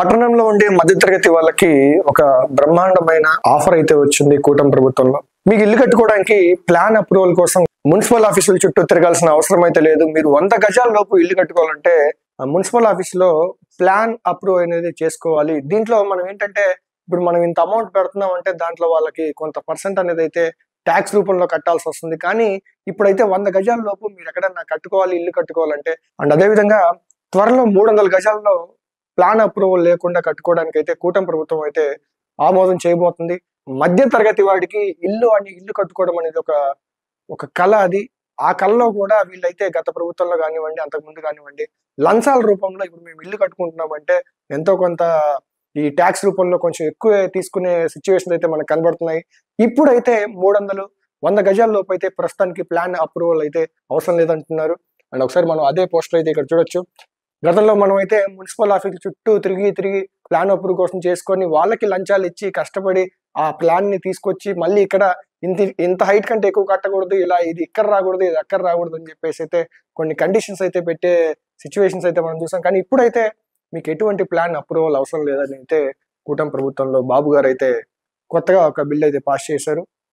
పట్టణంలో ఉండే మధ్యతరగతి వాళ్ళకి ఒక బ్రహ్మాండమైన ఆఫర్ అయితే వచ్చింది కూటమి ప్రభుత్వంలో. మీకు ఇల్లు కట్టుకోవడానికి ప్లాన్ అప్రూవల్ కోసం మున్సిపల్ ఆఫీసుల చుట్టూ తిరగాల్సిన అవసరం అయితే లేదు. మీరు 100 గజాల లోపు ఇల్లు కట్టుకోవాలంటే మున్సిపల్ ఆఫీసులో ప్లాన్ అప్రూవ్ అనేది చేసుకోవాలి. దీంట్లో మనం ఏంటంటే ఇప్పుడు మనం ఇంత అమౌంట్ పెడుతున్నాం అంటే దాంట్లో వాళ్ళకి కొంత పర్సెంట్ అనేది అయితే ట్యాక్స్ రూపంలో కట్టాల్సి వస్తుంది. కానీ ఇప్పుడైతే 100 గజాల లోపు మీరు ఎక్కడన్నా కట్టుకోవాలి, ఇల్లు కట్టుకోవాలంటే అండ్ అదేవిధంగా త్వరలో 300 గజాల్లో ప్లాన్ అప్రూవల్ లేకుండా కట్టుకోవడానికి అయితే కూటమి ప్రభుత్వం అయితే ఆమోదం చేయబోతుంది. మధ్య తరగతి వాడికి ఇల్లు కట్టుకోవడం అనేది ఒక కళ. అది ఆ కళలో కూడా వీళ్ళైతే గత ప్రభుత్వంలో కానివ్వండి, అంతకుముందు కానివ్వండి, లంచాల రూపంలో ఇప్పుడు మేము ఇల్లు కట్టుకుంటున్నామంటే ఎంతో కొంత ఈ ట్యాక్స్ రూపంలో కొంచెం ఎక్కువ తీసుకునే సిచ్యువేషన్ అయితే మనకు కనబడుతున్నాయి. ఇప్పుడైతే 300 100 గజాల లోపు అయితే ప్రస్తుతానికి ప్లాన్ అప్రూవల్ అయితే అవసరం లేదంటున్నారు. అండ్ ఒకసారి మనం అదే పోస్టర్ అయితే ఇక్కడ చూడొచ్చు. గతంలో మనం అయితే మున్సిపల్ ఆఫీస్ చుట్టూ తిరిగి ప్లాన్ అప్రూవ్ కోసం చేసుకొని వాళ్ళకి లంచాలు ఇచ్చి కష్టపడి ఆ ప్లాన్ ని తీసుకొచ్చి మళ్ళీ ఇక్కడ ఇంత హైట్ కంటే ఎక్కువ కట్టకూడదు, ఇలా ఇది ఇక్కడ రాకూడదు, ఇది అక్కడ రాకూడదు అని చెప్పేసి అయితే కొన్ని కండిషన్స్ అయితే పెట్టే సిచ్యువేషన్స్ అయితే మనం చూసాం. కానీ ఇప్పుడైతే మీకు ఎటువంటి ప్లాన్ అప్రూవల్ అవసరం లేదని అయితే కూటమి ప్రభుత్వంలో బాబు గారు అయితే కొత్తగా ఒక బిల్ అయితే పాస్ చేశారు.